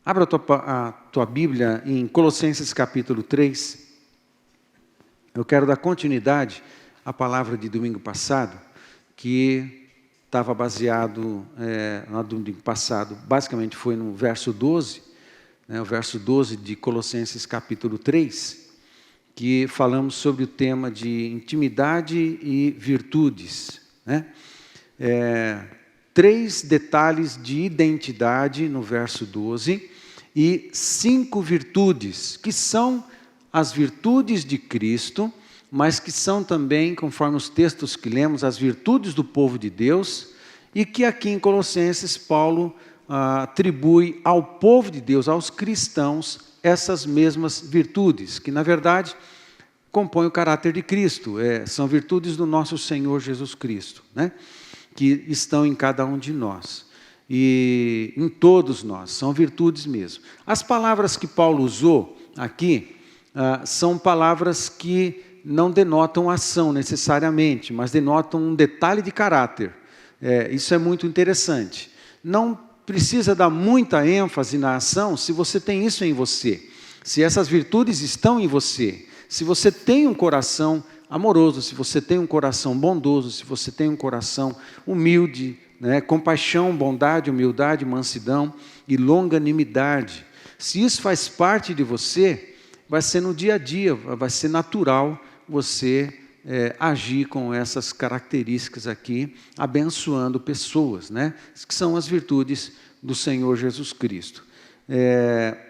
Abra a tua Bíblia em Colossenses capítulo 3. Eu quero dar continuidade à palavra de domingo passado, que estava baseado, no domingo passado, basicamente foi no verso 12, o verso 12 de Colossenses capítulo 3, que falamos sobre o tema de intimidade e virtudes, né? 3 detalhes de identidade no verso 12 e 5 virtudes, que são as virtudes de Cristo, mas que são também, conforme os textos que lemos, as virtudes do povo de Deus, e que aqui em Colossenses Paulo atribui ao povo de Deus, aos cristãos, essas mesmas virtudes, que na verdade compõem o caráter de Cristo, são virtudes do nosso Senhor Jesus Cristo, né? Que estão em cada um de nós, e em todos nós, são virtudes mesmo. As palavras que Paulo usou aqui, são palavras que não denotam ação necessariamente, mas denotam um detalhe de caráter. Isso é muito interessante. Não precisa dar muita ênfase na ação se você tem isso em você, se essas virtudes estão em você, se você tem um coração amoroso, se você tem um coração bondoso, se você tem um coração humilde, né, compaixão, bondade, humildade, mansidão e longanimidade. Se isso faz parte de você, vai ser no dia a dia, vai ser natural você agir com essas características aqui, abençoando pessoas, né, que são as virtudes do Senhor Jesus Cristo.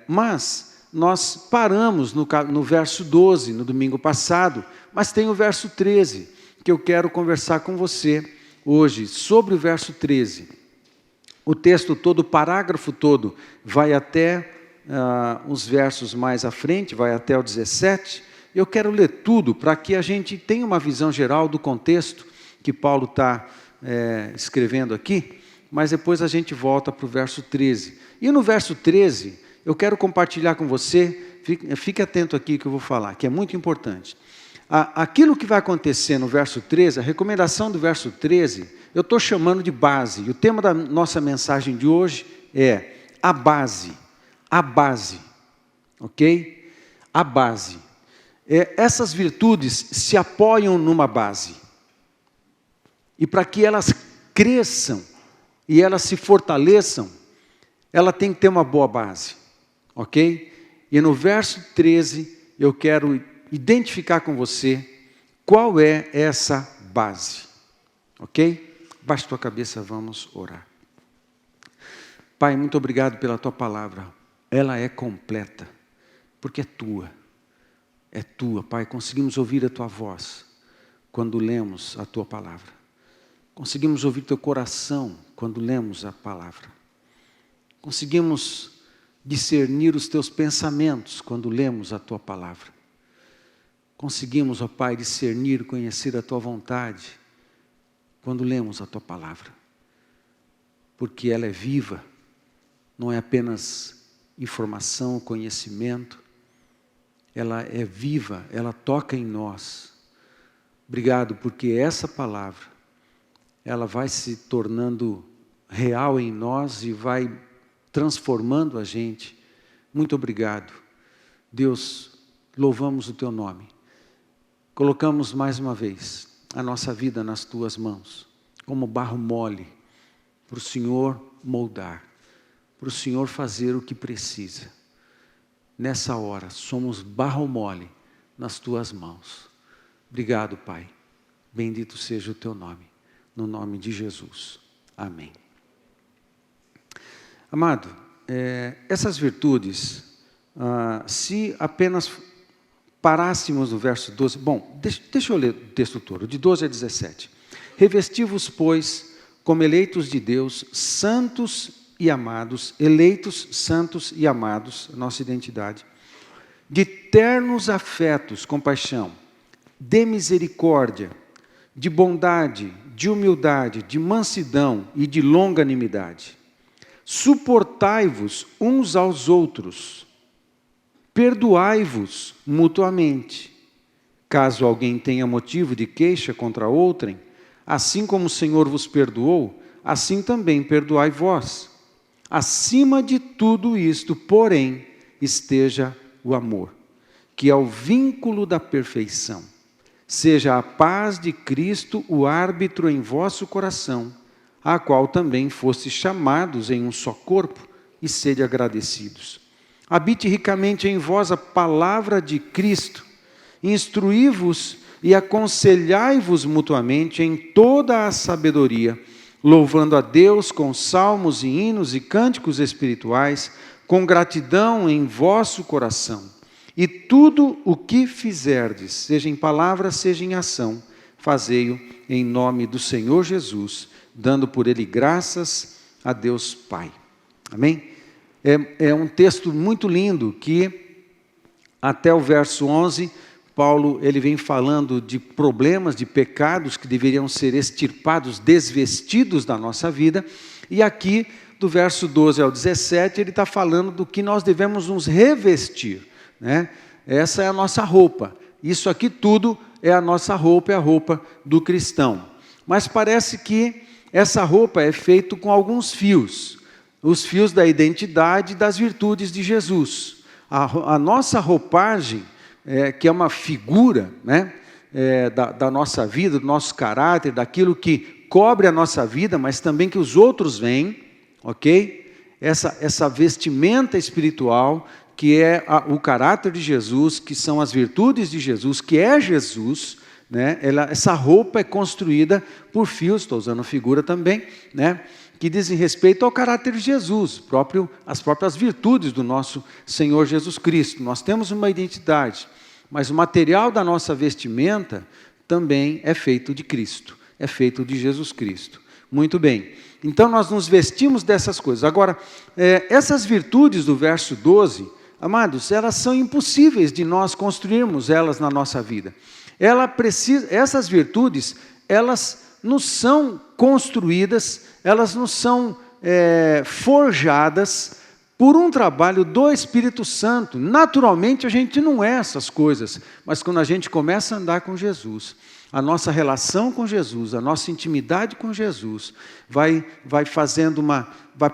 Mas nós paramos no verso 12, no domingo passado, mas tem o verso 13, que eu quero conversar com você hoje, sobre o verso 13. O texto todo, o parágrafo todo, vai até os versos mais à frente, vai até o 17. Eu quero ler tudo para que a gente tenha uma visão geral do contexto que Paulo está escrevendo aqui, mas depois a gente volta para o verso 13. E no verso 13, eu quero compartilhar com você, fique atento aqui que eu vou falar, que é muito importante. Aquilo que vai acontecer no verso 13, a recomendação do verso 13, eu estou chamando de base. E o tema da nossa mensagem de hoje é a base, ok? A base. Essas virtudes se apoiam numa base. E para que elas cresçam e elas se fortaleçam, ela tem que ter uma boa base, ok? E no verso 13, eu quero identificar com você qual é essa base, ok? Baixe tua cabeça, vamos orar. Pai, muito obrigado pela tua palavra. Ela é completa, porque é tua, Pai. Conseguimos ouvir a tua voz quando lemos a tua palavra. Conseguimos ouvir teu coração quando lemos a palavra. Conseguimos discernir os teus pensamentos quando lemos a tua palavra. Conseguimos, ó Pai, discernir, conhecer a tua vontade quando lemos a tua palavra. Porque ela é viva, não é apenas informação, conhecimento. Ela é viva, ela toca em nós. Obrigado, porque essa palavra, ela vai se tornando real em nós e vai transformando a gente. Muito obrigado. Deus, louvamos o teu nome. Colocamos mais uma vez a nossa vida nas tuas mãos, como barro mole, para o Senhor moldar, para o Senhor fazer o que precisa. Nessa hora, somos barro mole nas tuas mãos. Obrigado, Pai. Bendito seja o teu nome, no nome de Jesus. Amém. Amado, essas virtudes, se apenas parássemos no verso 12, bom, deixa eu ler o texto todo, de 12 a 17. Revesti-vos, pois, como eleitos de Deus, santos e amados, eleitos, santos e amados, nossa identidade, de ternos afetos, compaixão, de misericórdia, de bondade, de humildade, de mansidão e de longanimidade. Suportai-vos uns aos outros, perdoai-vos mutuamente, caso alguém tenha motivo de queixa contra outrem, assim como o Senhor vos perdoou, assim também perdoai vós. Acima de tudo isto, porém, esteja o amor, que é o vínculo da perfeição. Seja a paz de Cristo o árbitro em vosso coração, a qual também fostes chamados em um só corpo, e sede agradecidos. Habite ricamente em vós a palavra de Cristo, instruí-vos e aconselhai-vos mutuamente em toda a sabedoria, louvando a Deus com salmos e hinos e cânticos espirituais, com gratidão em vosso coração. E tudo o que fizerdes, seja em palavra, seja em ação, fazei-o em nome do Senhor Jesus, dando por ele graças a Deus Pai. Amém? É um texto muito lindo que, até o verso 11, Paulo ele vem falando de problemas, de pecados que deveriam ser extirpados, desvestidos da nossa vida. E aqui, do verso 12 ao 17, ele está falando do que nós devemos nos revestir, né? Essa é a nossa roupa. Isso aqui tudo é a nossa roupa, é a roupa do cristão. Mas parece que essa roupa é feita com alguns fios. Os fios da identidade e das virtudes de Jesus. A nossa roupagem, que é uma figura, né, da nossa vida, do nosso caráter, daquilo que cobre a nossa vida, mas também que os outros veem, ok? Essa vestimenta espiritual, que é o caráter de Jesus, que são as virtudes de Jesus, que é Jesus, né? Essa roupa é construída por fios, estou usando a figura também, né, que dizem respeito ao caráter de Jesus, as próprias virtudes do nosso Senhor Jesus Cristo. Nós temos uma identidade, mas o material da nossa vestimenta também é feito de Cristo, é feito de Jesus Cristo. Muito bem, então nós nos vestimos dessas coisas. Agora, essas virtudes do verso 12, amados, elas são impossíveis de nós construirmos elas na nossa vida. Essas virtudes, elas não são construídas, elas não são forjadas por um trabalho do Espírito Santo. Naturalmente a gente não é essas coisas, mas quando a gente começa a andar com Jesus, a nossa relação com Jesus, a nossa intimidade com Jesus, vai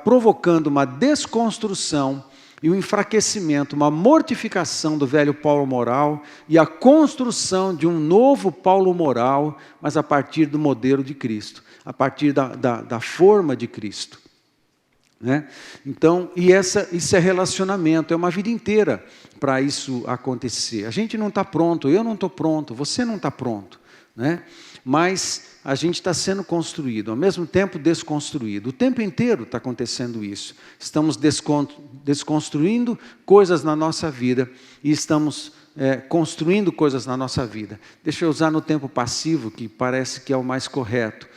provocando uma desconstrução e um enfraquecimento, uma mortificação do velho Paulo moral e a construção de um novo Paulo moral, mas a partir do modelo de Cristo, a partir da forma de Cristo, né? Então, isso é relacionamento, é uma vida inteira para isso acontecer. A gente não está pronto, eu não estou pronto, você não está pronto, né? Mas a gente está sendo construído, ao mesmo tempo desconstruído. O tempo inteiro está acontecendo isso. Estamos desconstruindo coisas na nossa vida e estamos construindo coisas na nossa vida. Deixa eu usar no tempo passivo, que parece que é o mais correto.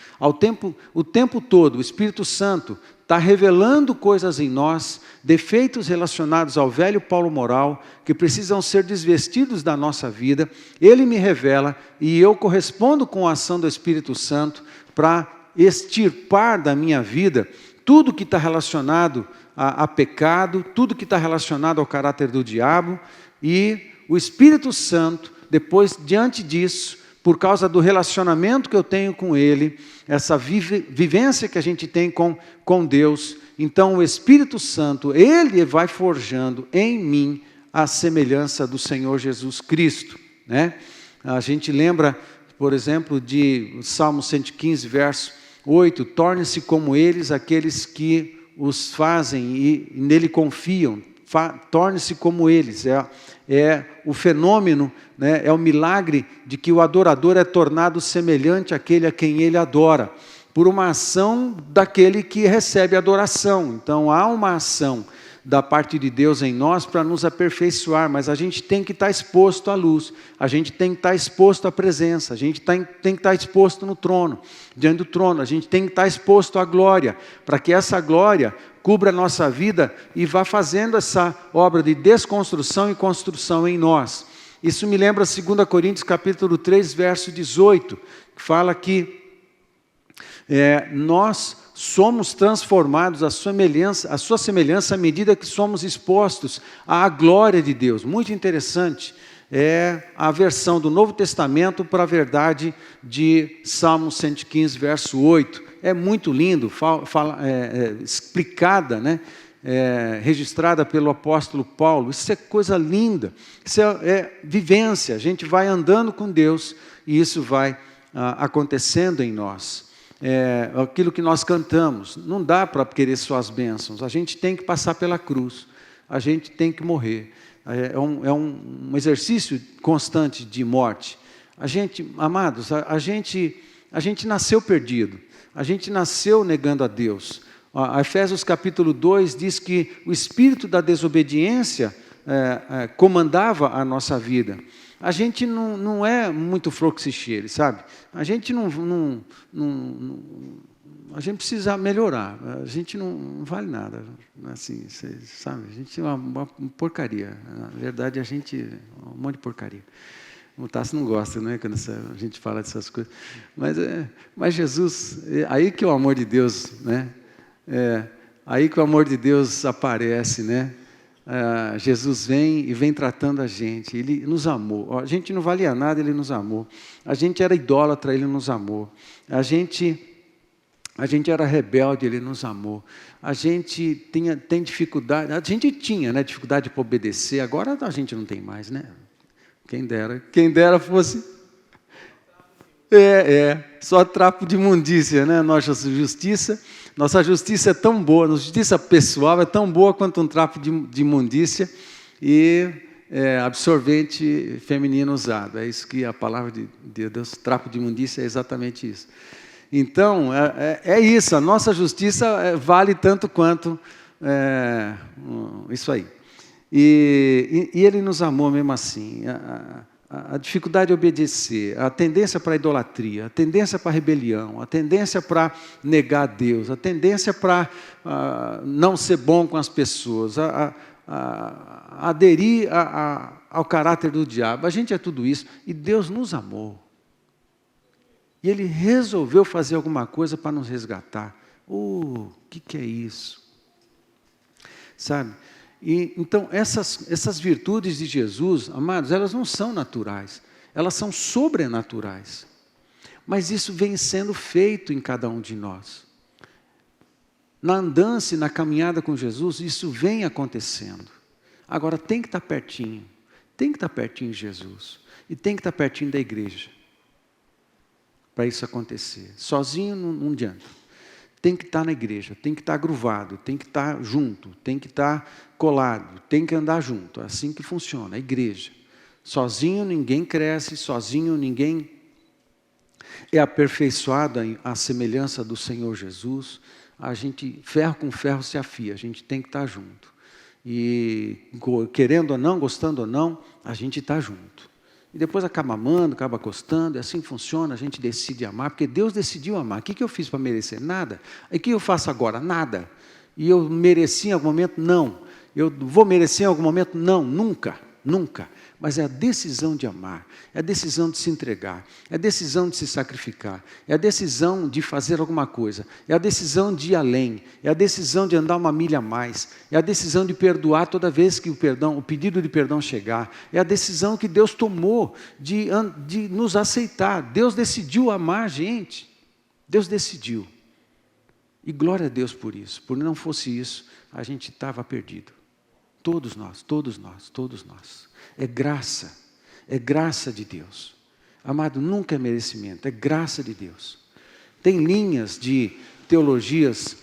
O tempo todo, o Espírito Santo está revelando coisas em nós, defeitos relacionados ao velho Paulo moral, que precisam ser desvestidos da nossa vida. Ele me revela e eu correspondo com a ação do Espírito Santo para extirpar da minha vida tudo que está relacionado a pecado, tudo que está relacionado ao caráter do diabo. E o Espírito Santo, depois, diante disso, por causa do relacionamento que eu tenho com Ele, essa vivência que a gente tem com Deus, então o Espírito Santo, Ele vai forjando em mim a semelhança do Senhor Jesus Cristo, né? A gente lembra, por exemplo, de Salmo 115, verso 8, torne-se como eles aqueles que os fazem e nele confiam, torne-se como eles, é o fenômeno, né, é o milagre de que o adorador é tornado semelhante àquele a quem ele adora, por uma ação daquele que recebe adoração. Então há uma ação da parte de Deus em nós para nos aperfeiçoar, mas a gente tem que estar exposto à luz, a gente tem que estar exposto à presença, a gente tem que estar exposto no trono, diante do trono, a gente tem que estar exposto à glória, para que essa glória cubra a nossa vida e vá fazendo essa obra de desconstrução e construção em nós. Isso me lembra 2 Coríntios capítulo 3, verso 18, que fala que nós somos transformados à sua semelhança à medida que somos expostos à glória de Deus. Muito interessante. É a versão do Novo Testamento para a verdade de Salmo 115, verso 8. é muito lindo, explicada, né? Registrada pelo apóstolo Paulo. Isso é coisa linda, isso é vivência. A gente vai andando com Deus e isso vai acontecendo em nós. Aquilo que nós cantamos, não dá para querer só as bênçãos, a gente tem que passar pela cruz, a gente tem que morrer, é um exercício constante de morte. A gente, amados, a gente nasceu perdido, a gente nasceu negando a Deus. A Efésios capítulo 2 diz que o espírito da desobediência comandava a nossa vida. A gente não é muito flor que se cheire, sabe? A gente a gente precisa melhorar. A gente não vale nada, assim, sabe? A gente é uma porcaria. Na verdade, a gente é um monte de porcaria. O Tassi não gosta, né, quando a gente fala dessas coisas. Mas Jesus, aí que o amor de Deus, né? Aí que o amor de Deus aparece, né? Jesus vem e vem tratando a gente. Ele nos amou. A gente não valia nada, Ele nos amou. A gente era idólatra, Ele nos amou. A gente era rebelde, Ele nos amou. A gente tem dificuldade, a gente tinha, né, dificuldade para obedecer, agora a gente não tem mais, né? Quem dera fosse... só trapo de imundícia, né? Nossa justiça é tão boa, nossa justiça pessoal é tão boa quanto um trapo de imundícia e absorvente feminino usado. É isso que a palavra de Deus, trapo de imundícia, é exatamente isso. Então, é isso, a nossa justiça vale tanto quanto isso aí. E Ele nos amou mesmo assim. A dificuldade de obedecer, a tendência para a idolatria, a tendência para a rebelião, a tendência para negar a Deus, a tendência para não ser bom com as pessoas, aderir ao caráter do diabo. A gente é tudo isso e Deus nos amou. E Ele resolveu fazer alguma coisa para nos resgatar. O que é isso? Sabe? Então, essas virtudes de Jesus, amados, elas não são naturais, elas são sobrenaturais. Mas isso vem sendo feito em cada um de nós. Na andança e na caminhada com Jesus, isso vem acontecendo. Agora, tem que estar pertinho de Jesus. E tem que estar pertinho da igreja, para isso acontecer. Sozinho não adianta. Tem que estar na igreja, tem que estar agruvado, tem que estar junto, tem que estar colado, tem que andar junto. É assim que funciona, a igreja. Sozinho ninguém cresce, sozinho ninguém é aperfeiçoado à semelhança do Senhor Jesus. A gente, ferro com ferro se afia, a gente tem que estar junto. E querendo ou não, gostando ou não, a gente está junto. E depois acaba amando, acaba gostando, e assim funciona, a gente decide amar, porque Deus decidiu amar. O que eu fiz para merecer? Nada. E o que eu faço agora? Nada. E eu mereci em algum momento? Não. Eu vou merecer em algum momento? Não, nunca, nunca. Mas é a decisão de amar, é a decisão de se entregar, é a decisão de se sacrificar, é a decisão de fazer alguma coisa, é a decisão de ir além, é a decisão de andar uma milha a mais, é a decisão de perdoar toda vez que o pedido de perdão chegar, é a decisão que Deus tomou de nos aceitar. Deus decidiu amar a gente, Deus decidiu. E glória a Deus por isso, por não fosse isso, a gente estava perdido. Todos nós, todos nós, todos nós. É graça de Deus. Amado, nunca é merecimento, é graça de Deus. Tem linhas de teologias,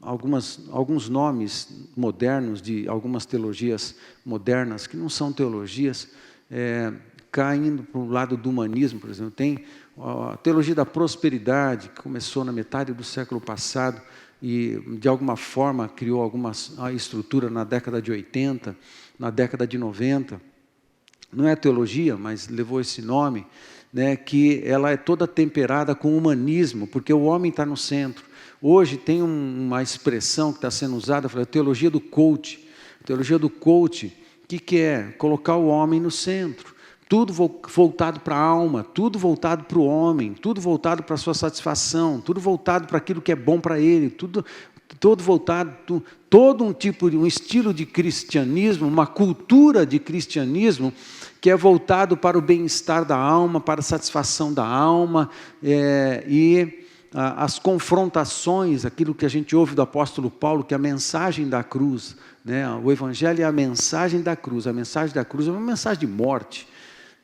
alguns nomes modernos de algumas teologias modernas, que não são teologias, caindo para o lado do humanismo, por exemplo. Tem a teologia da prosperidade, que começou na metade do século passado, e de alguma forma criou alguma estrutura na década de 80, na década de 90, não é teologia, mas levou esse nome, né, que ela é toda temperada com humanismo, porque o homem está no centro. Hoje tem uma expressão que está sendo usada, a teologia do coach. A teologia do coach, o que é? Colocar o homem no centro. Tudo voltado para a alma, tudo voltado para o homem, tudo voltado para a sua satisfação, tudo voltado para aquilo que é bom para ele, todo voltado, todo um estilo de cristianismo, uma cultura de cristianismo que é voltado para o bem-estar da alma, para a satisfação da alma, as confrontações, aquilo que a gente ouve do apóstolo Paulo, que é a mensagem da cruz, né? O Evangelho é a mensagem da cruz é uma mensagem de morte,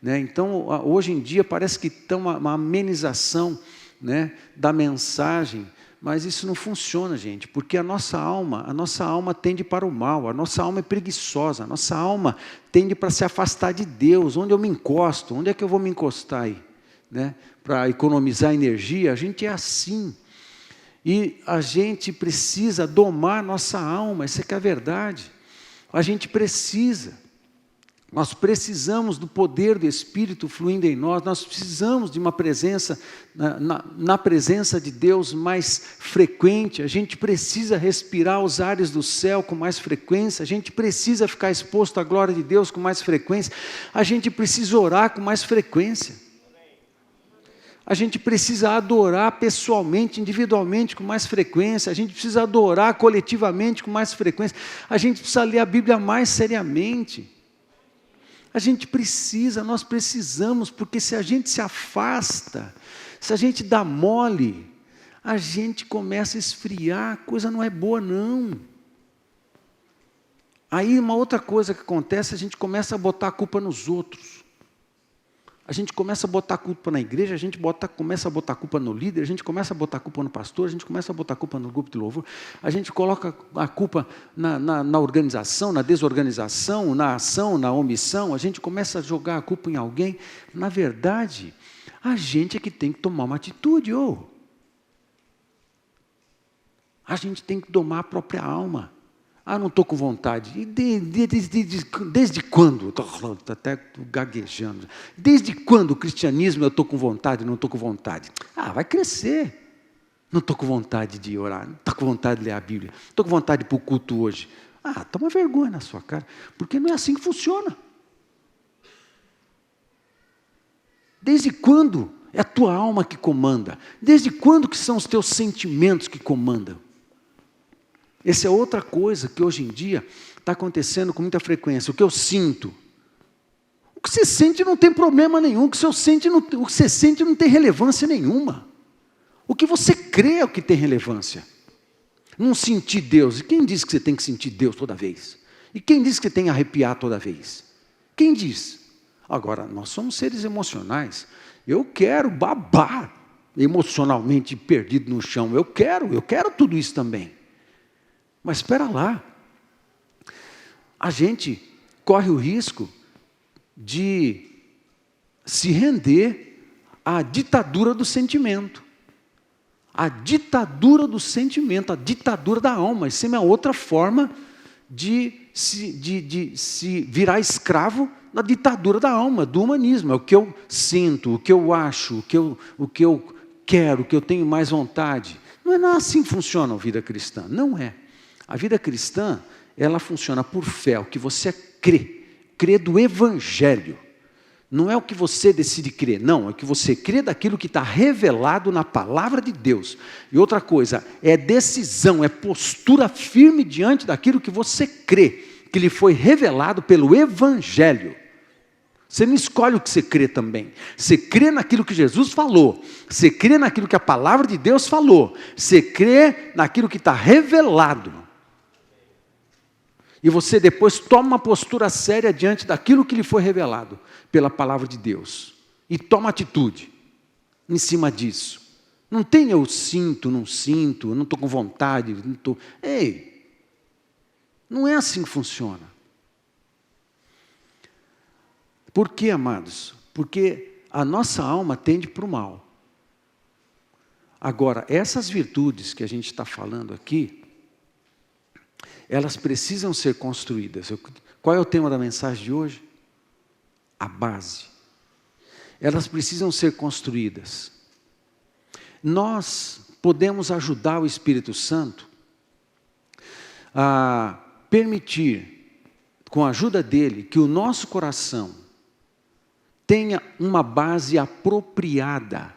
né? Então, hoje em dia parece que tem uma amenização, né, da mensagem, mas isso não funciona, gente, porque a nossa alma tende para o mal, a nossa alma é preguiçosa, a nossa alma tende para se afastar de Deus. Onde eu me encosto? Onde é que eu vou me encostar aí? Né? Para economizar energia, a gente é assim. E a gente precisa domar nossa alma, isso é que é a verdade. A gente precisa. Nós precisamos do poder do Espírito fluindo em nós precisamos de uma presença, na presença de Deus mais frequente, a gente precisa respirar os ares do céu com mais frequência, a gente precisa ficar exposto à glória de Deus com mais frequência, a gente precisa orar com mais frequência, a gente precisa adorar pessoalmente, individualmente com mais frequência, a gente precisa adorar coletivamente com mais frequência, a gente precisa ler a Bíblia mais seriamente. A gente precisa, nós precisamos, porque se a gente se afasta, se a gente dá mole, a gente começa a esfriar, a coisa não é boa não. Aí uma outra coisa que acontece, a gente começa a botar a culpa nos outros. A gente começa a botar a culpa na igreja, a gente começa a botar a culpa no líder, a gente começa a botar a culpa no pastor, a gente começa a botar a culpa no grupo de louvor, a gente coloca a culpa na organização, na desorganização, na ação, na omissão, a gente começa a jogar a culpa em alguém. Na verdade, a gente é que tem que tomar uma atitude. A gente tem que domar a própria alma. Não estou com vontade. E desde quando? Estou até gaguejando. Desde quando o cristianismo eu estou com vontade, não estou com vontade? Vai crescer. Não estou com vontade de orar, não estou com vontade de ler a Bíblia, não estou com vontade de ir para o culto hoje. Toma vergonha na sua cara, porque não é assim que funciona. Desde quando é a tua alma que comanda? Desde quando que são os teus sentimentos que comandam? Essa é outra coisa que hoje em dia está acontecendo com muita frequência. O que eu sinto. O que você sente não tem problema nenhum. O que você sente não tem relevância nenhuma. O que você crê é o que tem relevância. Não sentir Deus. E quem diz que você tem que sentir Deus toda vez? E quem diz que você tem que arrepiar toda vez? Quem diz? Agora, nós somos seres emocionais. Eu quero babar emocionalmente perdido no chão. Eu quero tudo isso também. Mas espera lá, a gente corre o risco de se render à ditadura do sentimento. A ditadura do sentimento, a ditadura da alma. Isso é uma outra forma de se virar escravo da ditadura da alma, do humanismo. É o que eu sinto, o que eu acho, o que eu quero, o que eu tenho mais vontade. Não é assim que funciona a vida cristã, não é. A vida cristã, ela funciona por fé, o que você crê do Evangelho. Não é o que você decide crer, não, é o que você crê daquilo que está revelado na palavra de Deus. E outra coisa, é decisão, é postura firme diante daquilo que você crê, que lhe foi revelado pelo Evangelho. Você não escolhe o que você crê também. Você crê naquilo que Jesus falou. Você crê naquilo que a palavra de Deus falou. Você crê naquilo que está revelado. E você depois toma uma postura séria diante daquilo que lhe foi revelado pela palavra de Deus. E toma atitude em cima disso. Não tem eu sinto, não estou com vontade, não estou... Ei, não é assim que funciona. Por quê, amados? Porque a nossa alma tende para o mal. Agora, essas virtudes que a gente está falando aqui, elas precisam ser construídas. Qual é o tema da mensagem de hoje? A base. Elas precisam ser construídas. Nós podemos ajudar o Espírito Santo a permitir, com a ajuda dele, que o nosso coração tenha uma base apropriada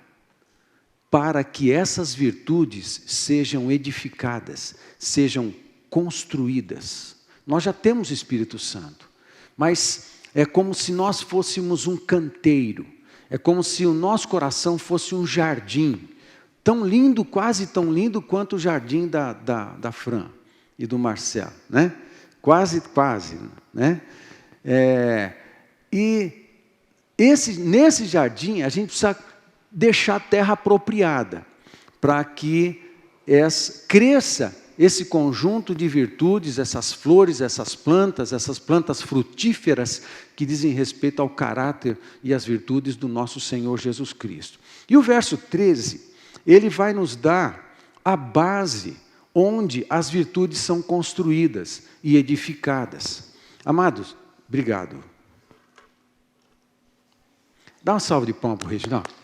para que essas virtudes sejam edificadas, sejam construídas. Nós já temos o Espírito Santo, mas é como se nós fôssemos um canteiro, é como se o nosso coração fosse um jardim, tão lindo, quase tão lindo quanto o jardim da Fran e do Marcelo, né? Quase, né? E nesse jardim a gente precisa deixar a terra apropriada, para que cresça esse conjunto de virtudes, essas flores, essas plantas frutíferas que dizem respeito ao caráter e às virtudes do nosso Senhor Jesus Cristo. E o verso 13, ele vai nos dar a base onde as virtudes são construídas e edificadas. Amados, obrigado. Dá uma salva de palmas para o Reginaldo.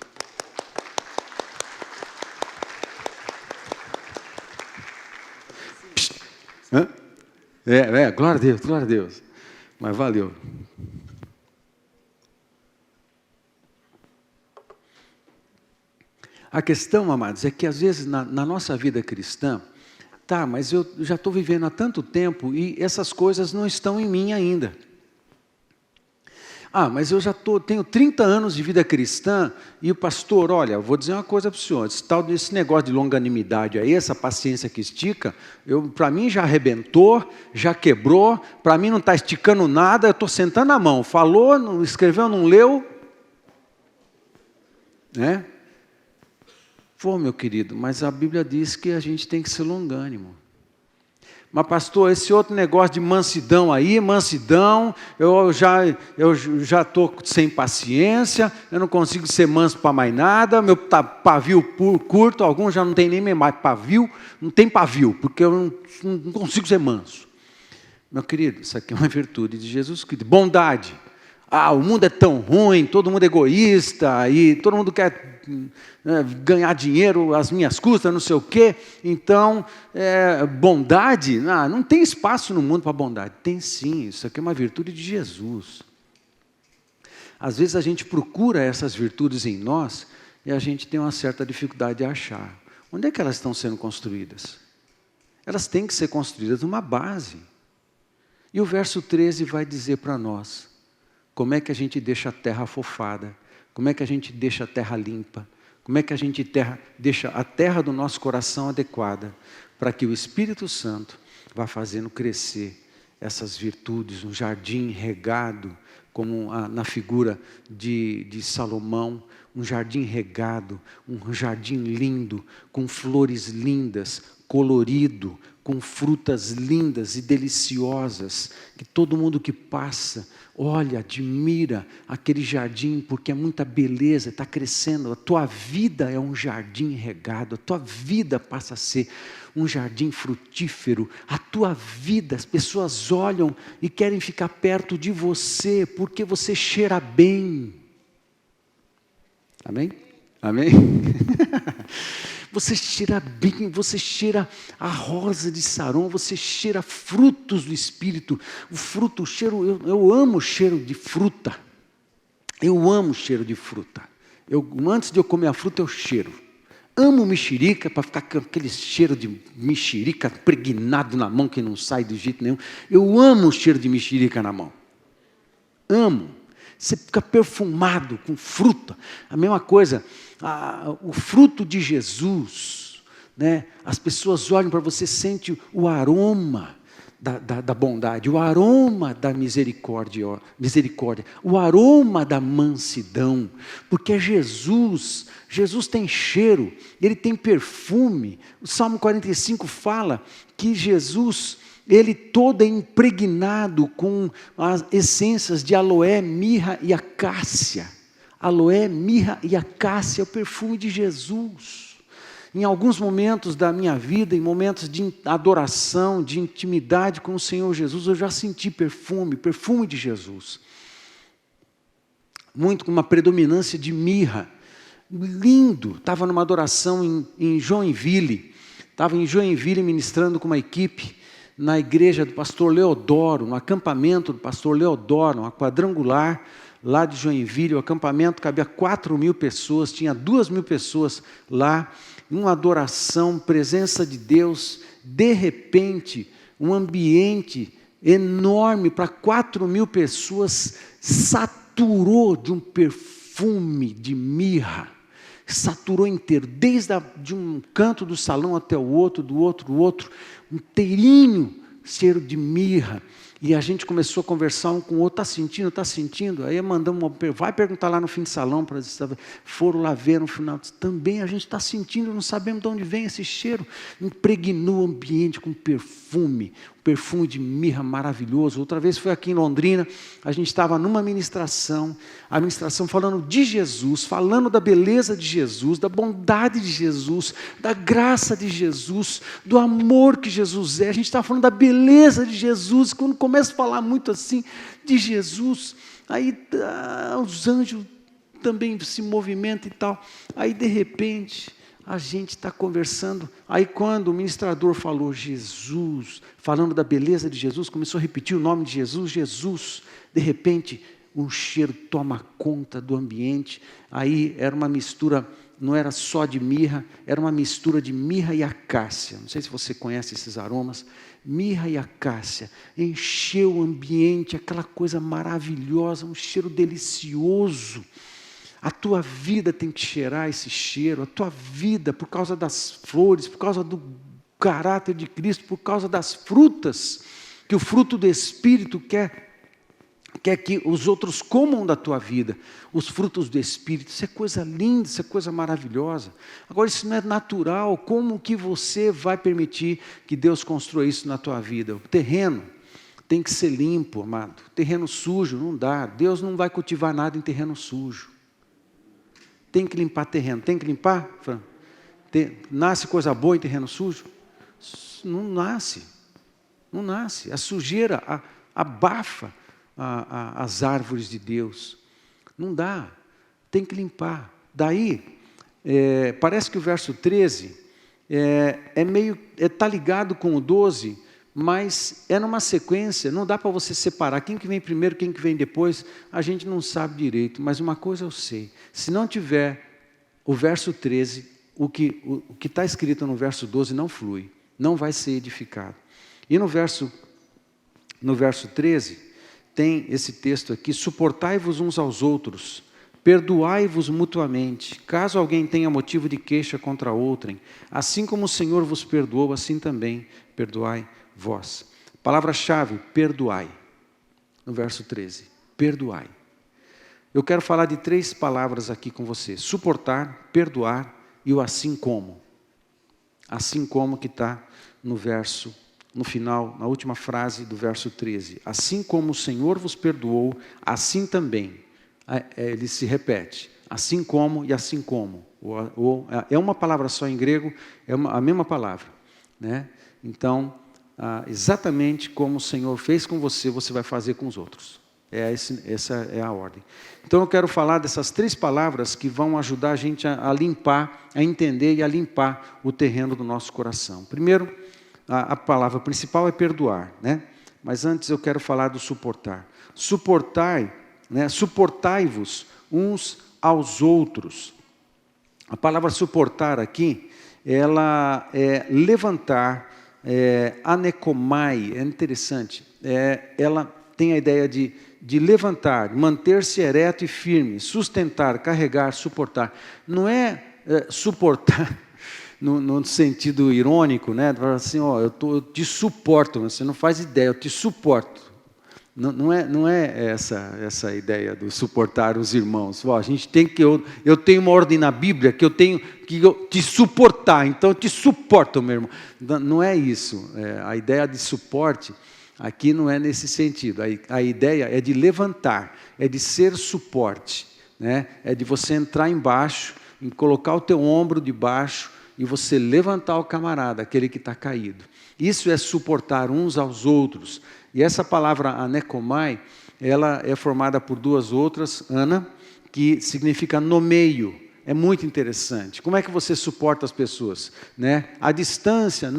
Glória a Deus, glória a Deus. Mas valeu. A questão, amados, é que às vezes na nossa vida cristã, mas eu já estou vivendo há tanto tempo e essas coisas não estão em mim ainda. Mas eu tenho 30 anos de vida cristã e o pastor, olha, eu vou dizer uma coisa para o senhor, esse negócio de longanimidade aí, essa paciência que estica, para mim já arrebentou, já quebrou, para mim não está esticando nada, eu estou sentando a mão, falou, não escreveu, não leu, né? Pô, meu querido, mas a Bíblia diz que a gente tem que ser longânimo. Mas pastor, esse outro negócio de mansidão aí, eu já estou sem paciência, eu não consigo ser manso para mais nada, meu pavio curto, alguns já não tem nem mais pavio, não tem pavio, porque eu não consigo ser manso. Meu querido, isso aqui é uma virtude de Jesus Cristo. Bondade. O mundo é tão ruim, todo mundo é egoísta, e todo mundo quer ganhar dinheiro às minhas custas, não sei o quê. Então, bondade, não tem espaço no mundo para bondade. Tem sim, isso aqui é uma virtude de Jesus. Às vezes a gente procura essas virtudes em nós e a gente tem uma certa dificuldade de achar. Onde é que elas estão sendo construídas? Elas têm que ser construídas numa base. E o verso 13 vai dizer para nós como é que a gente deixa a terra afofada, como é que a gente deixa a terra limpa, como é que a gente deixa a terra do nosso coração adequada, para que o Espírito Santo vá fazendo crescer essas virtudes, um jardim regado, como na figura de Salomão, um jardim regado, um jardim lindo, com flores lindas, colorido, com frutas lindas e deliciosas, que todo mundo que passa, olha, admira aquele jardim, porque é muita beleza, está crescendo. A tua vida é um jardim regado, a tua vida passa a ser um jardim frutífero. A tua vida, as pessoas olham e querem ficar perto de você, porque você cheira bem. Amém? Amém? Você cheira bem, você cheira a rosa de Saron, você cheira frutos do Espírito. O cheiro, eu amo o cheiro de fruta. Eu amo o cheiro de fruta. Antes de eu comer a fruta, eu cheiro. Amo mexerica, para ficar com aquele cheiro de mexerica pregnado na mão, que não sai de jeito nenhum. Eu amo o cheiro de mexerica na mão. Amo. Você fica perfumado com fruta. A mesma coisa, o fruto de Jesus, né? As pessoas olham para você, sentem o aroma da bondade, o aroma da misericórdia, o aroma da mansidão, porque é Jesus tem cheiro, ele tem perfume. O Salmo 45 fala que Jesus, ele todo é impregnado com as essências de aloé, mirra e acácia. Aloé, mirra e acácia é o perfume de Jesus. Em alguns momentos da minha vida, em momentos de adoração, de intimidade com o Senhor Jesus, eu já senti perfume de Jesus. Muito com uma predominância de mirra. Lindo. Estava numa adoração em Joinville. Estava em Joinville ministrando com uma equipe na igreja do pastor Leodoro, no acampamento do pastor Leodoro, uma quadrangular lá de Joinville. O acampamento cabia 4.000 pessoas, tinha 2.000 pessoas lá, uma adoração, presença de Deus. De repente, um ambiente enorme para 4.000 pessoas, saturou de um perfume de mirra, saturou inteiro, de um canto do salão até o outro, do outro, inteirinho, cheiro de mirra. E a gente começou a conversar um com o outro, está sentindo? Aí mandamos, vai perguntar lá no fim de salão, foram lá ver no final, também a gente está sentindo, não sabemos de onde vem esse cheiro, impregnou o ambiente com perfume de mirra maravilhoso. Outra vez foi aqui em Londrina, a gente estava numa ministração, a ministração falando de Jesus, falando da beleza de Jesus, da bondade de Jesus, da graça de Jesus, do amor que Jesus é. A gente estava falando da beleza de Jesus. Quando começa a falar muito assim de Jesus, aí os anjos também se movimentam e tal. Aí de repente a gente está conversando, aí quando o ministrador falou Jesus, falando da beleza de Jesus, começou a repetir o nome de Jesus, Jesus, de repente um cheiro toma conta do ambiente. Aí era uma mistura, não era só de mirra, era uma mistura de mirra e acácia. Não sei se você conhece esses aromas. Mirra e acácia, encheu o ambiente, aquela coisa maravilhosa, um cheiro delicioso. A tua vida tem que cheirar esse cheiro, a tua vida, por causa das flores, por causa do caráter de Cristo, por causa das frutas, que o fruto do Espírito quer que os outros comam da tua vida, os frutos do Espírito. Isso é coisa linda, isso é coisa maravilhosa. Agora, isso não é natural. Como que você vai permitir que Deus construa isso na tua vida? O terreno tem que ser limpo, amado. Terreno sujo não dá. Deus não vai cultivar nada em terreno sujo. Tem que limpar terreno. Tem que limpar, Fran? Nasce coisa boa em terreno sujo? Não nasce. Não nasce. A sujeira abafa as árvores de Deus. Não dá. Tem que limpar. Daí, parece que o verso 13 está ligado com o 12, mas é numa sequência, não dá para você separar quem que vem primeiro, quem que vem depois, a gente não sabe direito, mas uma coisa eu sei, se não tiver o verso 13, o que está escrito no verso 12 não flui, não vai ser edificado. E no verso 13, tem esse texto aqui: suportai-vos uns aos outros, perdoai-vos mutuamente, caso alguém tenha motivo de queixa contra outrem, assim como o Senhor vos perdoou, assim também perdoai vós. Palavra-chave, perdoai. No verso 13, perdoai. Eu quero falar de 3 palavras aqui com você: suportar, perdoar e o assim como. Assim como que está no final, na última frase do verso 13. Assim como o Senhor vos perdoou, assim também. Ele se repete. Assim como e assim como. É uma palavra só em grego, a mesma palavra, né? Então, exatamente como o Senhor fez com você, você vai fazer com os outros. Essa é a ordem. Então eu quero falar dessas 3 palavras que vão ajudar a gente a limpar, a entender e a limpar o terreno do nosso coração. Primeiro, a palavra principal é perdoar, né? Mas antes eu quero falar do suportar. Suportai, né? Suportai-vos uns aos outros. A palavra suportar aqui, ela é levantar, anekomai, é interessante. Ela tem a ideia de levantar, manter-se ereto e firme, sustentar, carregar, suportar. Não é suportar no sentido irônico, né? Assim, eu te suporto, você não faz ideia, eu te suporto. Não é essa ideia do suportar os irmãos. A gente tem que, eu tenho uma ordem na Bíblia que eu tenho que te suportar, então eu te suporto, meu irmão. Não é isso. A ideia de suporte aqui não é nesse sentido. A ideia é de levantar, é de ser suporte, né? É de você entrar embaixo, em colocar o teu ombro debaixo e você levantar o camarada, aquele que está caído. Isso é suportar uns aos outros. E essa palavra anekomai, ela é formada por 2 outras, ana, que significa no meio. É muito interessante. Como é que você suporta as pessoas, né? A distância,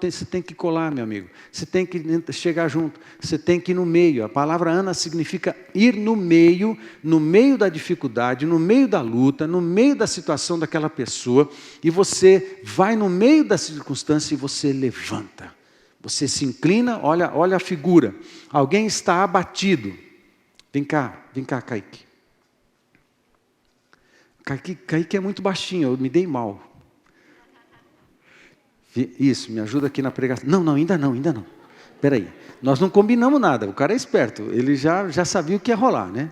você tem que colar, meu amigo. Você tem que chegar junto. Você tem que ir no meio. A palavra ana significa ir no meio da dificuldade, no meio da luta, no meio da situação daquela pessoa, e você vai no meio da circunstância e você levanta. Você se inclina, olha a figura. Alguém está abatido. Vem cá, Kaique. Kaique é muito baixinho, eu me dei mal. Isso, me ajuda aqui na pregação. Não, ainda não. Espera aí, nós não combinamos nada, o cara é esperto, ele já sabia o que ia rolar, né?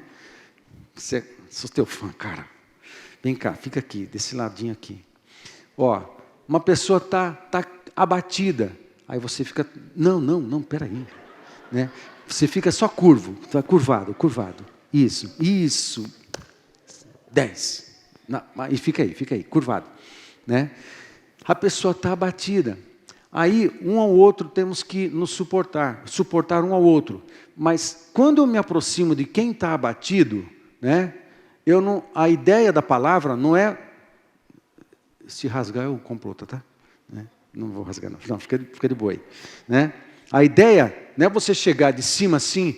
Sou teu fã, cara. Vem cá, fica aqui, desse ladinho aqui. Ó, uma pessoa tá abatida, aí você fica, não, espera aí. Né? Você fica só curvado. Isso. 10. Não, e fica aí, curvado. Né? A pessoa está abatida. Aí, um ao outro, temos que nos suportar um ao outro. Mas, quando eu me aproximo de quem está abatido, né, a ideia da palavra não é... Se rasgar, eu comploto, tá? Né? Não vou rasgar, não. Fica de boa aí. Né? A ideia não é você chegar de cima assim,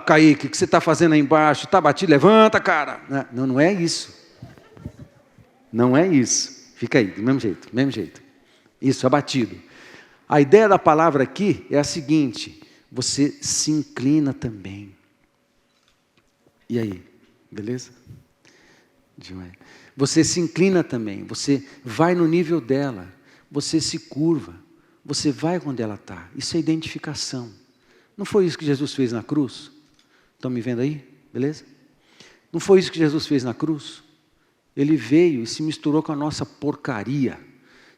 Kaique, o que você está fazendo aí embaixo? Está batido? Levanta, cara. Não é isso. Não é isso. Fica aí, do mesmo jeito. Isso, abatido. A ideia da palavra aqui é a seguinte: você se inclina também. E aí, beleza? Você se inclina também, você vai no nível dela, você se curva, você vai onde ela está. Isso é identificação. Não foi isso que Jesus fez na cruz? Estão me vendo aí? Beleza? Não foi isso que Jesus fez na cruz? Ele veio e se misturou com a nossa porcaria,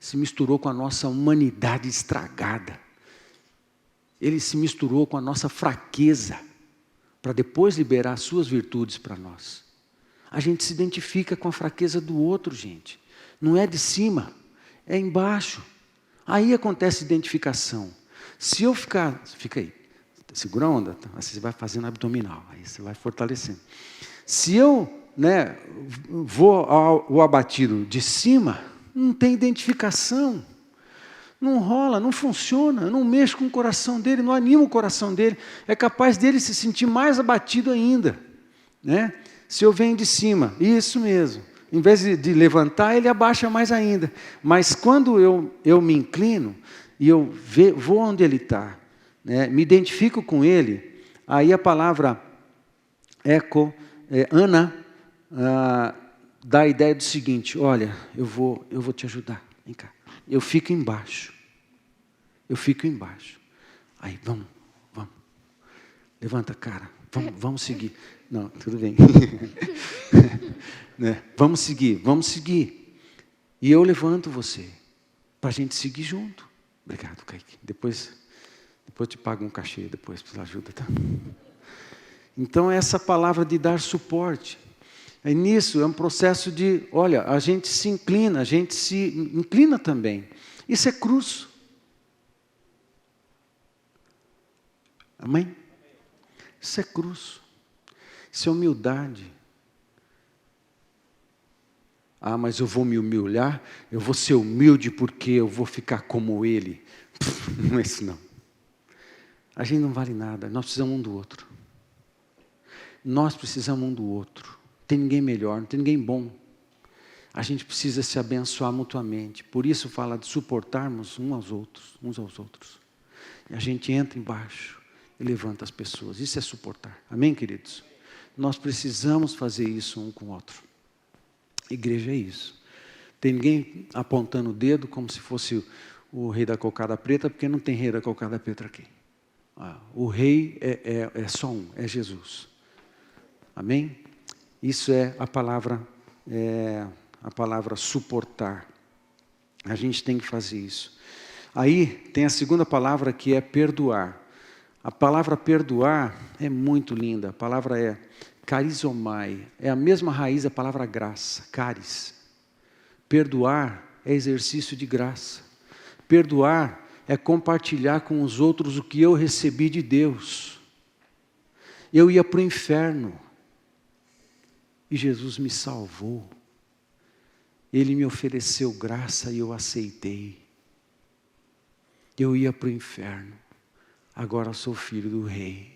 se misturou com a nossa humanidade estragada. Ele se misturou com a nossa fraqueza, para depois liberar as suas virtudes para nós. A gente se identifica com a fraqueza do outro, gente. Não é de cima, é embaixo. Aí acontece identificação. Se eu fica aí, segura a onda, tá? Você vai fazendo abdominal, aí você vai fortalecendo. Se eu vou ao abatido de cima, não tem identificação. Não rola, não funciona, eu não mexo com o coração dele, não animo o coração dele. É capaz dele se sentir mais abatido ainda. Né? Se eu venho de cima, isso mesmo. Em vez de levantar, ele abaixa mais ainda. Mas quando eu me inclino e eu vou onde ele está, né, me identifico com ele, aí a palavra Ana, dá a ideia do seguinte: olha, eu vou te ajudar, vem cá. Eu fico embaixo. Aí, vamos. Levanta, cara, vamos seguir. Não, tudo bem. Né? Vamos seguir. E eu levanto você, para a gente seguir junto. Obrigado, Kaique. Depois eu te pago um cachê, depois pela ajuda, tá? Então, essa palavra de dar suporte. Nisso é um processo de, olha, a gente se inclina também. Isso é cruz. Amém? Isso é cruz. Isso é humildade. Mas eu vou me humilhar, eu vou ser humilde porque eu vou ficar como ele. Não é isso não. A gente não vale nada, nós precisamos um do outro. Tem ninguém melhor, não tem ninguém bom. A gente precisa se abençoar mutuamente. Por isso fala de suportarmos uns aos outros. E a gente entra embaixo e levanta as pessoas. Isso é suportar. Amém, queridos? Nós precisamos fazer isso um com o outro. Igreja é isso. Tem ninguém apontando o dedo como se fosse o rei da cocada preta, porque não tem rei da cocada preta aqui. O rei é só um, é Jesus. Amém? Isso é a palavra suportar. A gente tem que fazer isso. Aí tem a segunda palavra, que é perdoar. A palavra perdoar é muito linda. A palavra é carizomai. É a mesma raiz da palavra graça, caris. Perdoar é exercício de graça. Perdoar é compartilhar com os outros o que eu recebi de Deus. Eu ia para o inferno. E Jesus me salvou. Ele me ofereceu graça e eu aceitei. Eu ia para o inferno. Agora eu sou filho do rei.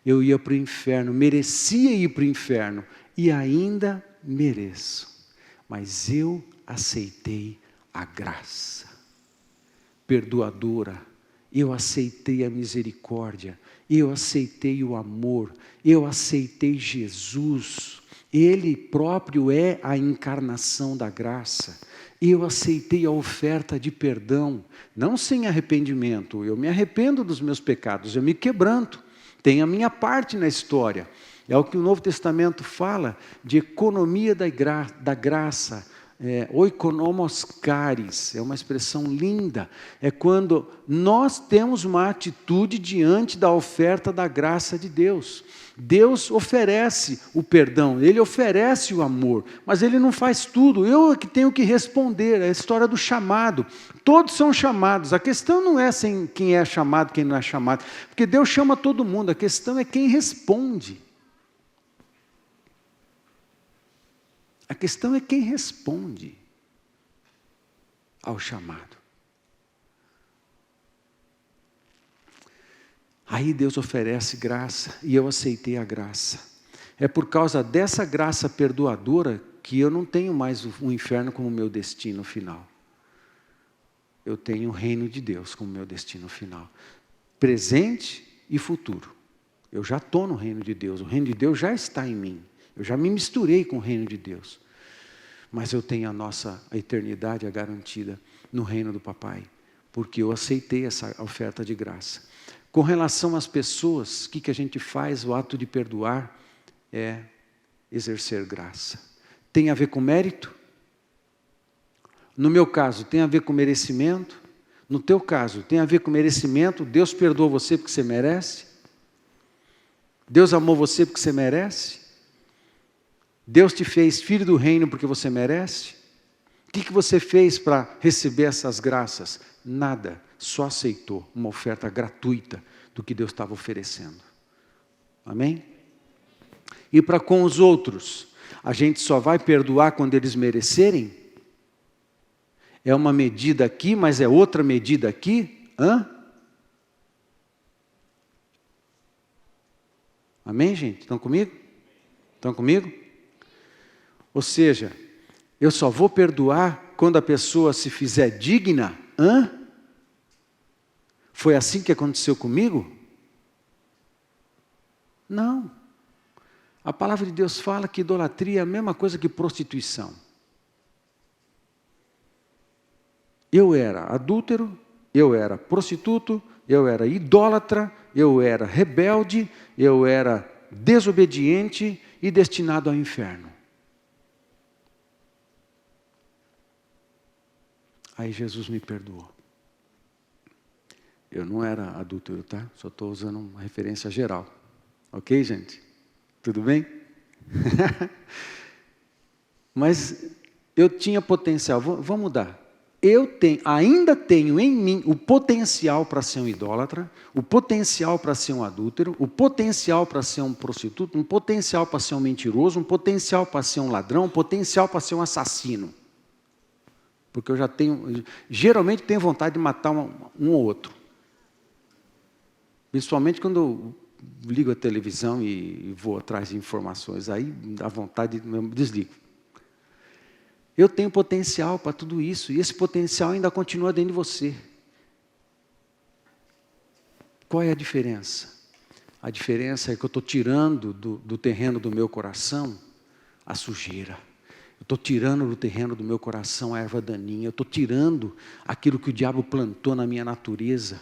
Eu ia para o inferno, merecia ir para o inferno. E ainda mereço. Mas eu aceitei a graça perdoadora, eu aceitei a misericórdia, eu aceitei o amor, eu aceitei Jesus. Ele próprio é a encarnação da graça. Eu aceitei a oferta de perdão, não sem arrependimento. Eu me arrependo dos meus pecados, eu me quebranto. Tenho a minha parte na história. É o que o Novo Testamento fala de economia da graça. Oikonomos charis, é uma expressão linda. É quando nós temos uma atitude diante da oferta da graça de Deus. Deus oferece o perdão, Ele oferece o amor, mas Ele não faz tudo. Eu é que tenho que responder, é a história do chamado. Todos são chamados, a questão não é quem é chamado, quem não é chamado, porque Deus chama todo mundo, a questão é quem responde. A questão é quem responde ao chamado. Aí Deus oferece graça, e eu aceitei a graça. É por causa dessa graça perdoadora que eu não tenho mais o inferno como meu destino final. Eu tenho o reino de Deus como meu destino final. Presente e futuro. Eu já estou no reino de Deus, o reino de Deus já está em mim. Eu já me misturei com o reino de Deus. Mas eu tenho a eternidade garantida no reino do Papai. Porque eu aceitei essa oferta de graça. Com relação às pessoas, o que a gente faz? O ato de perdoar é exercer graça. Tem a ver com mérito? No meu caso, tem a ver com merecimento? No teu caso, tem a ver com merecimento? Deus perdoou você porque você merece? Deus amou você porque você merece? Deus te fez filho do reino porque você merece? O que você fez para receber essas graças? Nada, só aceitou uma oferta gratuita do que Deus estava oferecendo. Amém? E para com os outros, a gente só vai perdoar quando eles merecerem? É uma medida aqui, mas é outra medida aqui? Amém, gente? Estão comigo? Estão comigo? Ou seja, eu só vou perdoar quando a pessoa se fizer digna? Foi assim que aconteceu comigo? Não. A palavra de Deus fala que idolatria é a mesma coisa que prostituição. Eu era adúltero, eu era prostituto, eu era idólatra, eu era rebelde, eu era desobediente e destinado ao inferno. Aí Jesus me perdoou. Eu não era adúltero, tá? Só estou usando uma referência geral. Ok, gente? Tudo bem? Mas eu tinha potencial. Vamos mudar. Ainda tenho em mim o potencial para ser um idólatra, o potencial para ser um adúltero, o potencial para ser um prostituto, um potencial para ser um mentiroso, um potencial para ser um ladrão, um potencial para ser um assassino. Porque eu geralmente tenho vontade de matar um ou outro. Principalmente quando eu ligo a televisão e vou atrás de informações, aí dá vontade, eu desligo. Eu tenho potencial para tudo isso, e esse potencial ainda continua dentro de você. Qual é a diferença? A diferença é que eu estou tirando do terreno do meu coração a sujeira. Eu estou tirando do terreno do meu coração a erva daninha. Eu estou tirando aquilo que o diabo plantou na minha natureza.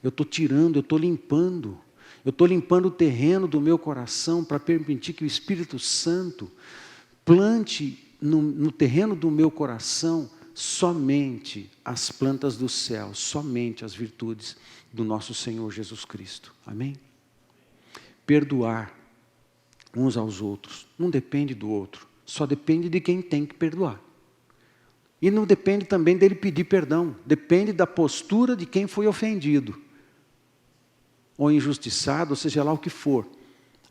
Eu estou tirando, eu estou limpando. Eu estou limpando o terreno do meu coração para permitir que o Espírito Santo plante no terreno do meu coração somente as plantas do céu, somente as virtudes do nosso Senhor Jesus Cristo. Amém? Perdoar uns aos outros não depende do outro, só depende de quem tem que perdoar. E não depende também dele pedir perdão, depende da postura de quem foi ofendido, ou injustiçado, ou seja lá o que for.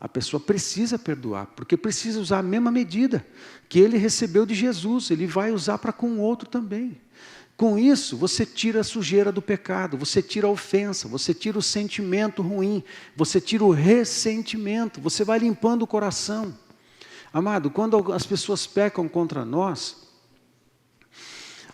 A pessoa precisa perdoar, porque precisa usar a mesma medida que ele recebeu de Jesus, ele vai usar para com o outro também. Com isso, você tira a sujeira do pecado, você tira a ofensa, você tira o sentimento ruim, você tira o ressentimento, você vai limpando o coração. Amado, quando as pessoas pecam contra nós,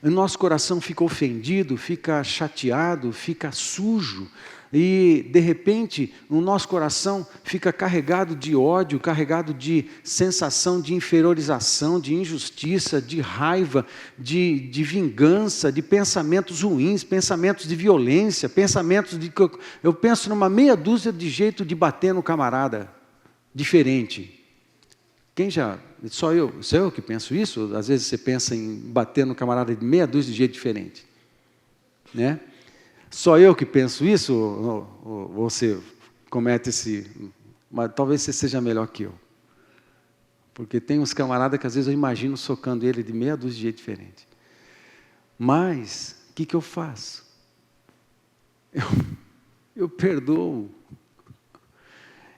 o nosso coração fica ofendido, fica chateado, fica sujo, e de repente o nosso coração fica carregado de ódio, carregado de sensação de inferiorização, de injustiça, de raiva, de vingança, de pensamentos ruins, pensamentos de violência, pensamentos de... Eu penso numa meia dúzia de jeito de bater no camarada, diferente. Quem já... Só eu que penso isso? Às vezes você pensa em bater no camarada de meia dúzia de jeito diferente, né? Só eu que penso isso, ou você comete esse... Mas talvez você seja melhor que eu. Porque tem uns camaradas que às vezes eu imagino socando ele de meia dúzia de jeito diferente. Mas, o que eu faço? Eu perdoo.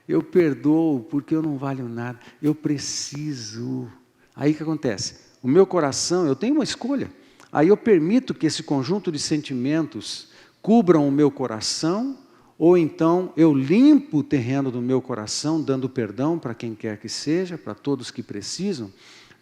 Eu perdoo porque eu não valho nada. Eu preciso. Aí o que acontece? O meu coração, eu tenho uma escolha. Aí eu permito que esse conjunto de sentimentos cubram o meu coração, ou então eu limpo o terreno do meu coração, dando perdão para quem quer que seja, para todos que precisam,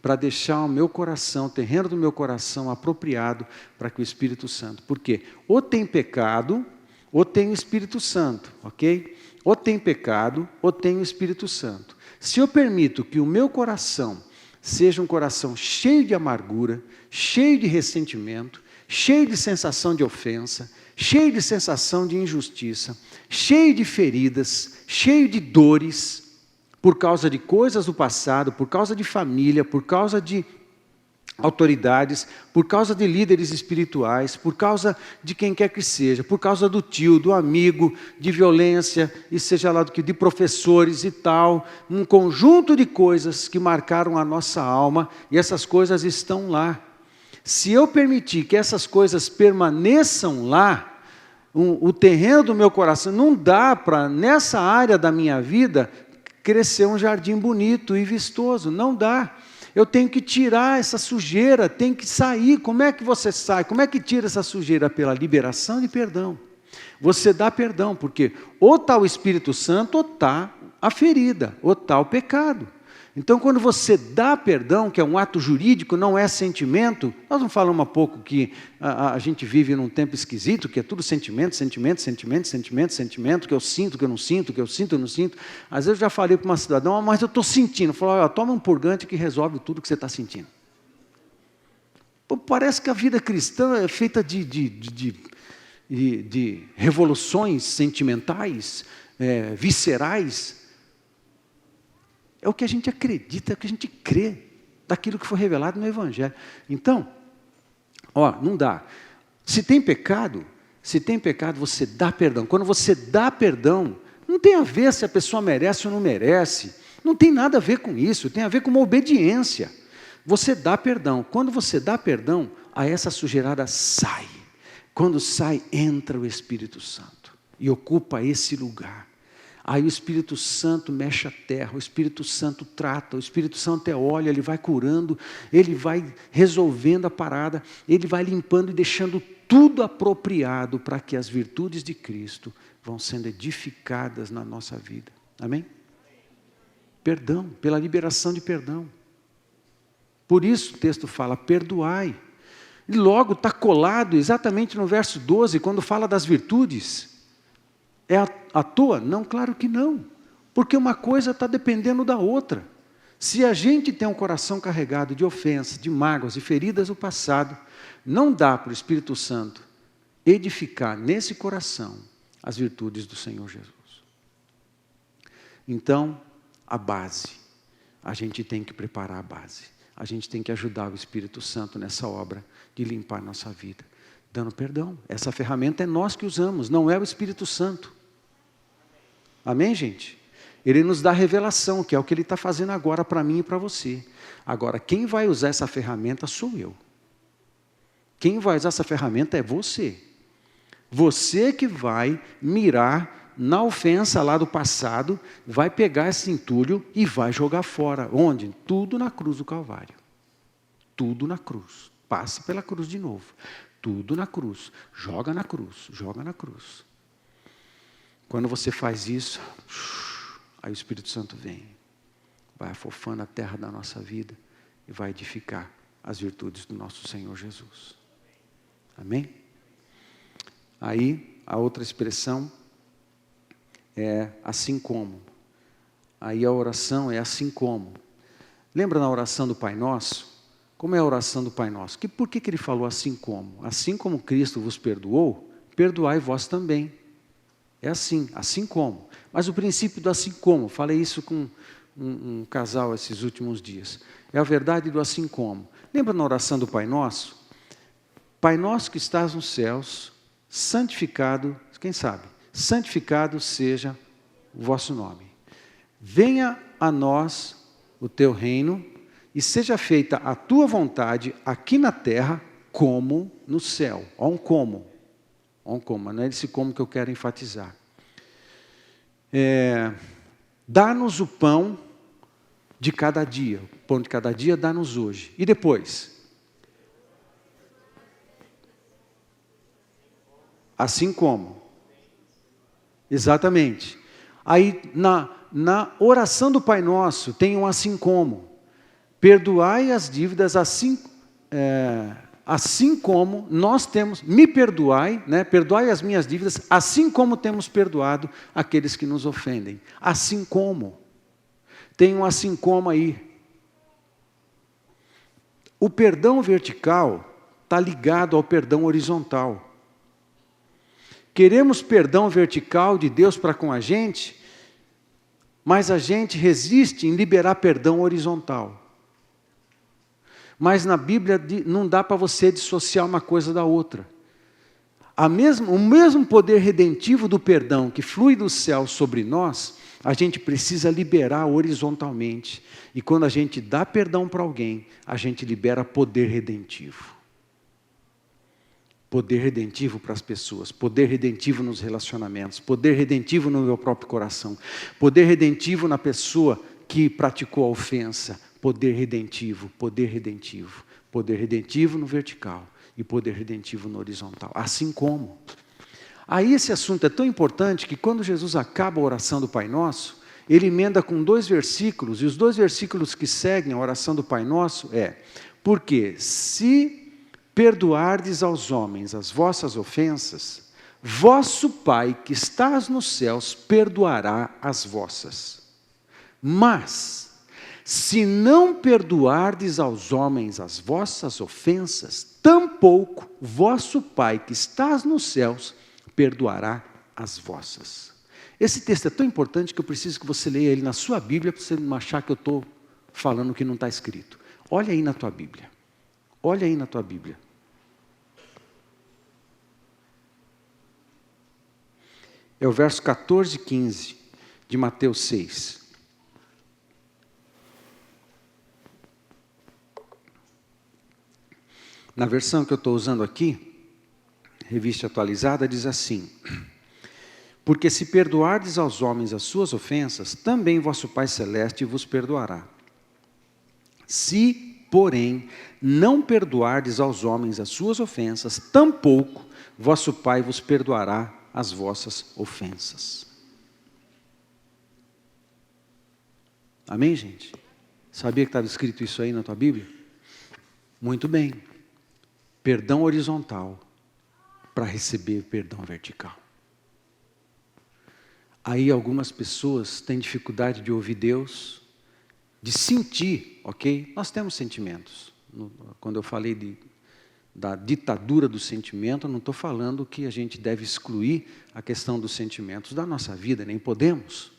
para deixar o meu coração, o terreno do meu coração apropriado para que o Espírito Santo... Por quê? Ou tem pecado, ou tem o Espírito Santo, ok? Ou tem pecado, ou tem o Espírito Santo. Se eu permito que o meu coração seja um coração cheio de amargura, cheio de ressentimento, cheio de sensação de ofensa, cheio de sensação de injustiça, cheio de feridas, cheio de dores, por causa de coisas do passado, por causa de família, por causa de autoridades, por causa de líderes espirituais, por causa de quem quer que seja, por causa do tio, do amigo, de violência, e seja lá do que, de professores e tal, um conjunto de coisas que marcaram a nossa alma, e essas coisas estão lá. Se eu permitir que essas coisas permaneçam lá, o terreno do meu coração, não dá para, nessa área da minha vida, crescer um jardim bonito e vistoso, não dá. Eu tenho que tirar essa sujeira, tem que sair. Como é que você sai? Como é que tira essa sujeira? Pela liberação de perdão. Você dá perdão, porque ou está o Espírito Santo, ou está a ferida, ou está o pecado. Então, quando você dá perdão, que é um ato jurídico, não é sentimento, nós não falamos há pouco que a gente vive num tempo esquisito, que é tudo sentimento, sentimento, sentimento, sentimento, sentimento, que eu sinto, que eu não sinto, que eu sinto, eu não sinto. Às vezes eu já falei para uma cidadã, mas eu estou sentindo. Falou, toma um purgante que resolve tudo que você está sentindo. Pô, parece que a vida cristã é feita de revoluções sentimentais, viscerais. É o que a gente acredita, é o que a gente crê, daquilo que foi revelado no Evangelho. Então, não dá. Se tem pecado, você dá perdão. Quando você dá perdão, não tem a ver se a pessoa merece ou não merece. Não tem nada a ver com isso, tem a ver com uma obediência. Você dá perdão. Quando você dá perdão, a essa sujeirada sai. Quando sai, entra o Espírito Santo e ocupa esse lugar. Aí o Espírito Santo mexe a terra, o Espírito Santo trata, o Espírito Santo óleo, ele vai curando, ele vai resolvendo a parada, ele vai limpando e deixando tudo apropriado para que as virtudes de Cristo vão sendo edificadas na nossa vida. Amém? Perdão, pela liberação de perdão. Por isso o texto fala, perdoai. E logo está colado exatamente no verso 12, quando fala das virtudes. É à toa? Não, claro que não. Porque uma coisa está dependendo da outra. Se a gente tem um coração carregado de ofensas, de mágoas e feridas do passado, não dá para o Espírito Santo edificar nesse coração as virtudes do Senhor Jesus. Então, a base. A gente tem que preparar a base. A gente tem que ajudar o Espírito Santo nessa obra de limpar a nossa vida, dando perdão. Essa ferramenta é nós que usamos, não é o Espírito Santo. Amém, gente? Ele nos dá revelação, que é o que Ele está fazendo agora para mim e para você. Agora, quem vai usar essa ferramenta sou eu. Quem vai usar essa ferramenta é você. Você que vai mirar na ofensa lá do passado, vai pegar esse entulho e vai jogar fora. Onde? Tudo na cruz do Calvário. Tudo na cruz. Passa pela cruz de novo. Tudo na cruz. Joga na cruz. Joga na cruz. Quando você faz isso, aí o Espírito Santo vem, vai afofando a terra da nossa vida e vai edificar as virtudes do nosso Senhor Jesus. Amém? Aí, a outra expressão é assim como. Aí a oração é assim como. Lembra na oração do Pai Nosso? Como é a oração do Pai Nosso? Por que ele falou assim como? Assim como Cristo vos perdoou, perdoai vós também. É assim como. Mas o princípio do assim como, falei isso com um casal esses últimos dias. É a verdade do assim como. Lembra na oração do Pai Nosso? Pai Nosso que estás nos céus, santificado, quem sabe? Santificado seja o vosso nome. Venha a nós o teu reino e seja feita a tua vontade aqui na terra como no céu. Há um como. Há um como, não é esse como que eu quero enfatizar. Dá-nos o pão de cada dia. O pão de cada dia dá-nos hoje. E depois? Assim como. Exatamente. Aí na oração do Pai Nosso tem um assim como. Perdoai as dívidas assim como nós temos, me perdoai, né? Perdoai as minhas dívidas, assim como temos perdoado aqueles que nos ofendem. Assim como. Tem um assim como aí. O perdão vertical está ligado ao perdão horizontal. Queremos perdão vertical de Deus para com a gente, mas a gente resiste em liberar perdão horizontal. Mas na Bíblia não dá para você dissociar uma coisa da outra. O mesmo poder redentivo do perdão que flui do céu sobre nós, a gente precisa liberar horizontalmente. E quando a gente dá perdão para alguém, a gente libera poder redentivo. Poder redentivo para as pessoas, poder redentivo nos relacionamentos, poder redentivo no meu próprio coração, poder redentivo na pessoa que praticou a ofensa, poder redentivo, poder redentivo, poder redentivo no vertical e poder redentivo no horizontal, assim como. Aí esse assunto é tão importante que quando Jesus acaba a oração do Pai Nosso, ele emenda com 2 versículos, e os 2 versículos que seguem a oração do Pai Nosso porque se perdoardes aos homens as vossas ofensas, vosso Pai que estás nos céus perdoará as vossas. Mas, se não perdoardes aos homens as vossas ofensas, tampouco vosso Pai que estás nos céus perdoará as vossas. Esse texto é tão importante que eu preciso que você leia ele na sua Bíblia, para você não achar que eu estou falando o que não está escrito. Olha aí na tua Bíblia. Olha aí na tua Bíblia. É o verso 14 e 15 de Mateus 6. Na versão que eu estou usando aqui, revista atualizada, diz assim: porque se perdoardes aos homens as suas ofensas, também vosso Pai Celeste vos perdoará. Se, porém, não perdoardes aos homens as suas ofensas, tampouco vosso Pai vos perdoará as vossas ofensas. Amém, gente? Sabia que estava escrito isso aí na tua Bíblia? Muito bem. Perdão horizontal para receber perdão vertical. Aí algumas pessoas têm dificuldade de ouvir Deus, de sentir, ok? Nós temos sentimentos. Quando eu falei da ditadura do sentimento, eu não estou falando que a gente deve excluir a questão dos sentimentos da nossa vida, nem podemos.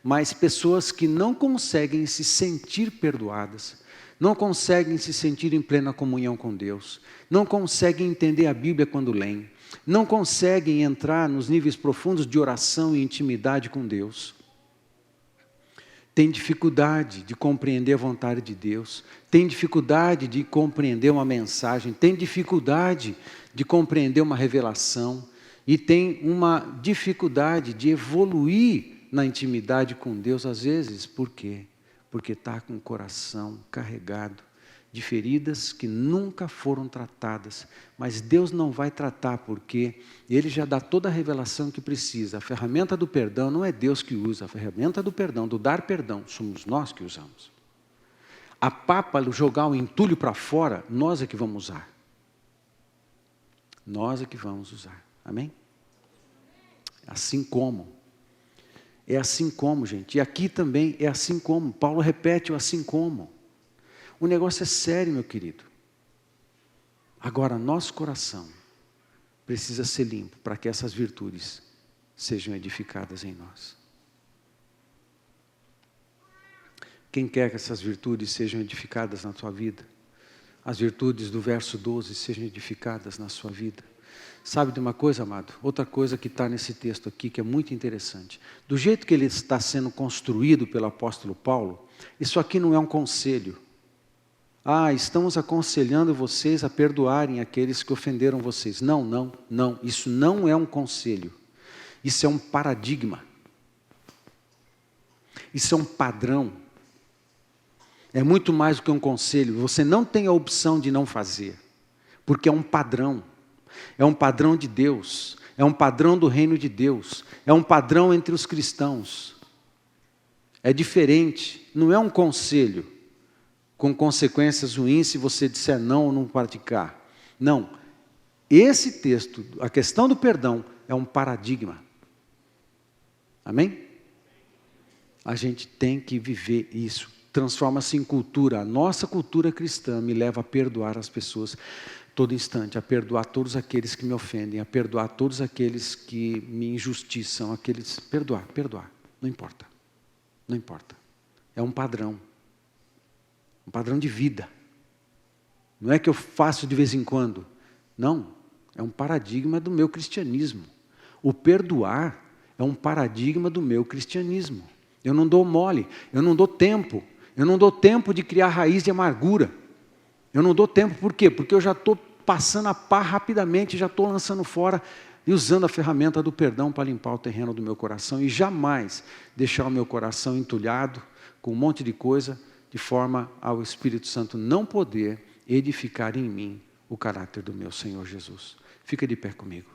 Mas pessoas que não conseguem se sentir perdoadas, não conseguem se sentir em plena comunhão com Deus, não conseguem entender a Bíblia quando leem, não conseguem entrar nos níveis profundos de oração e intimidade com Deus, tem dificuldade de compreender a vontade de Deus, tem dificuldade de compreender uma mensagem, tem dificuldade de compreender uma revelação e tem uma dificuldade de evoluir na intimidade com Deus, às vezes. Por quê? Porque está com o coração carregado de feridas que nunca foram tratadas, mas Deus não vai tratar porque Ele já dá toda a revelação que precisa. A ferramenta do perdão não é Deus que usa, a ferramenta do perdão, do dar perdão, somos nós que usamos. A pá para jogar o entulho para fora, nós é que vamos usar. Nós é que vamos usar. Amém? Assim como. É assim como, gente. E aqui também é assim como. Paulo repete o assim como. O negócio é sério, meu querido. Agora, nosso coração precisa ser limpo para que essas virtudes sejam edificadas em nós. Quem quer que essas virtudes sejam edificadas na sua vida? As virtudes do verso 12 sejam edificadas na sua vida. Sabe de uma coisa, amado? Outra coisa que está nesse texto aqui, que é muito interessante. Do jeito que ele está sendo construído pelo apóstolo Paulo, isso aqui não é um conselho. Estamos aconselhando vocês a perdoarem aqueles que ofenderam vocês. Não. Isso não é um conselho. Isso é um paradigma. Isso é um padrão. É muito mais do que um conselho. Você não tem a opção de não fazer. Porque é um padrão. É um padrão de Deus. É um padrão do reino de Deus. É um padrão entre os cristãos. É diferente. Não é um conselho com consequências ruins se você disser não ou não praticar. Não. Esse texto, a questão do perdão, é um paradigma. Amém? A gente tem que viver isso. Transforma-se em cultura. A nossa cultura cristã me leva a perdoar as pessoas todo instante, a perdoar todos aqueles que me ofendem, a perdoar todos aqueles que me injustiçam, perdoar. Não importa. Não importa. É um padrão. Um padrão de vida. Não é que eu faço de vez em quando. Não. É um paradigma do meu cristianismo. O perdoar é um paradigma do meu cristianismo. Eu não dou mole. Eu não dou tempo. Eu não dou tempo de criar raiz de amargura. Eu não dou tempo. Por quê? Porque eu já estou passando a pá rapidamente, já estou lançando fora e usando a ferramenta do perdão para limpar o terreno do meu coração e jamais deixar o meu coração entulhado com um monte de coisa, de forma ao Espírito Santo não poder edificar em mim o caráter do meu Senhor Jesus. Fica de pé comigo.